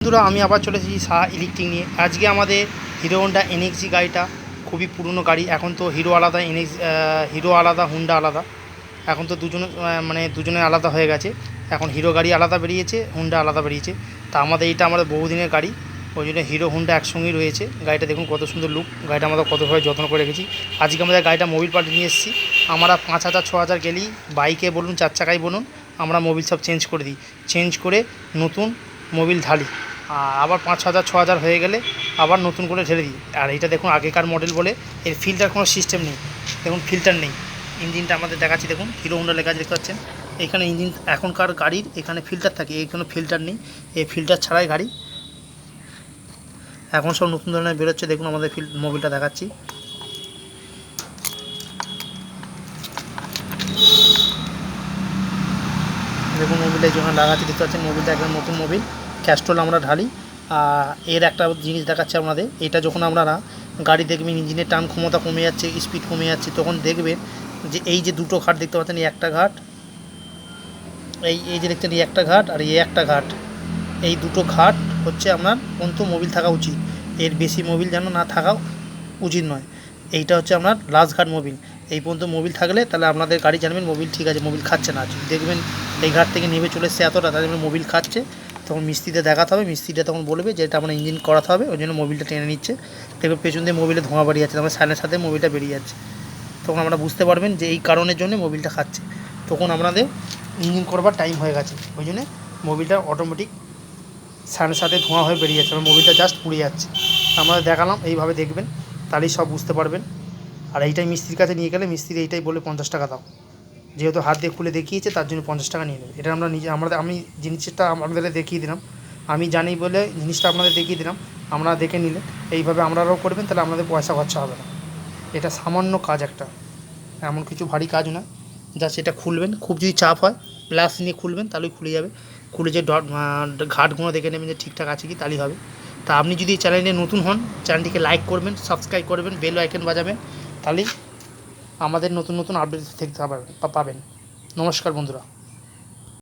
বন্ধুরা আমি আবার চলে এসেছি সাহা ইলেকট্রিক নিয়ে। আজকে আমাদের হিরো হন্ডা এনএক্সজি গাড়িটা খুবই পুরনো গাড়ি। এখন তো হিরো আলাদা, হিরো আলাদা, হুন্ডা আলাদা। এখন তো দুজনে আলাদা হয়ে গেছে। এখন হিরো গাড়ি আলাদা বেরিয়েছে, হুন্ডা আলাদা বেরিয়েছে। তা আমাদের বহুদিনের গাড়ি, ওই জন্য হিরো হুন্ডা একসঙ্গেই রয়েছে। গাড়িটা দেখুন কত সুন্দর লুক। গাড়িটা আমরা কতভাবে যত্ন করে রেখেছি। আজকে আমাদের গাড়িটা মোবিল পাল্টে নিয়ে এসেছি। আমরা 5,000 6,000 গেলেই, বাইকে বলুন 4 চাকায় বলুন, আমরা মোবিল সব চেঞ্জ করে দিই। চেঞ্জ করে নতুন মোবিল ঢালি। আবার 5,000 6,000 হয়ে গেলে আবার নতুন করে ঢেলে দিই। আর এটা দেখুন আগেকার মডেল বলে এর ফিল্টার কোনো সিস্টেম নেই। দেখুন ফিল্টার নেই। ইঞ্জিনটা আমাদের দেখাচ্ছি, দেখুন হিরো হোন্ডা লেখা আছে, দেখতে পাচ্ছেন। এখানে ইঞ্জিন এখনকার গাড়ির এখানে ফিল্টার থাকে, এখানে ফিল্টার নেই। এই ফিল্টার ছাড়াই গাড়ি এখন সব নতুন ধরনের বেরোচ্ছে। দেখুন আমাদের মোবিলটা দেখাচ্ছি। দেখুন মোবিলটা যখন লাগাচ্ছি দেখতে পাচ্ছেন, মোবিলটা একদম নতুন মোবিল। ক্যাস্ট্রল আমরা ঢালি। এর একটা জিনিস দেখাচ্ছে আপনাদের, এটা যখন আপনারা গাড়ি দেখবেন ইঞ্জিনের টান ক্ষমতা কমে যাচ্ছে, স্পিড কমে যাচ্ছে, তখন দেখবেন যে এই যে দুটো ঘাট দেখতে পাচ্ছেন, এই একটা ঘাট, এই যে দেখছেন এই একটা ঘাট, আর এই একটা ঘাট, এই দুটো ঘাট হচ্ছে আপনার পর্যন্ত মোবিল থাকা উচিত। এর বেশি মোবিল যেন না থাকা উচিত নয়। এইটা হচ্ছে আপনার লাস্ট ঘাট মোবিল। এই পর্যন্ত মোবিল থাকলে তাহলে আপনাদের গাড়ি জানবেন মোবিল ঠিক আছে, মোবিল খাচ্ছে না। দেখবেন এই ঘাট থেকে নেমে চলে এসছে এতটা, তাহলে মোবিল খাচ্ছে, তখন মিস্ত্রিতে দেখাতে হবে। মিস্ত্রিটা তখন বলবে যে এটা আপনার ইঞ্জিন করাতে হবে, ওই জন্য মোবিলটা টেনে নিচ্ছে। দেখবেন পেছন দিয়ে মোবিলে ধোঁয়া বেরিয়ে যাচ্ছে, তারপরে সাইলের সাথে মোবিলটা বেরিয়ে যাচ্ছে। তখন আমরা বুঝতে পারবেন যে এই কারণের জন্য মোবিলটা খাচ্ছে। তখন আপনাদের ইঞ্জিন করবার টাইম হয়ে গেছে, ওই জন্যে মোবিলটা অটোমেটিক সাইলের সাথে ধোঁয়া হয়ে বেরিয়ে যাচ্ছে, মোবিলটা জাস্ট পুড়ে যাচ্ছে। আমরা দেখালাম, এইভাবে দেখবেন, তাহলেই সব বুঝতে পারবেন। আর এইটাই মিস্ত্রির কাছে নিয়ে গেলে মিস্ত্রি এইটাই বলে 50 টাকা দাও, যেহেতু হাত দিয়ে খুলে দেখিয়েছে তার জন্য 50 টাকা নিয়ে নেবে। এটা আমি জিনিসটা আপনাদের দেখিয়ে দিলাম, আমি জানি বলে জিনিসটা আপনাদের দেখিয়ে দিলাম। আপনারা দেখে নিলে এইভাবে আপনারাও করবেন, তাহলে আপনাদের পয়সা খরচা হবে না। এটা সামান্য কাজ একটা, এমন কিছু ভারী কাজ না। জাস্ট এটা খুলবেন, খুব যদি চাপ হয় প্লাস নিয়ে খুলবেন, তাহলেই খুলে যাবে। খুলে যে ঘাটগুলো দেখে নেবেন যে ঠিকঠাক আছে কি, তাহলেই হবে। তা আপনি যদি এই চ্যানেলে নতুন হন, চ্যানেলটিকে লাইক করবেন, সাবস্ক্রাইব করবেন, বেল আইকন বাজাবেন, তাহলেই আমাদের নতুন নতুন আপডেট দেখতে পাবেন। নমস্কার বন্ধুরা।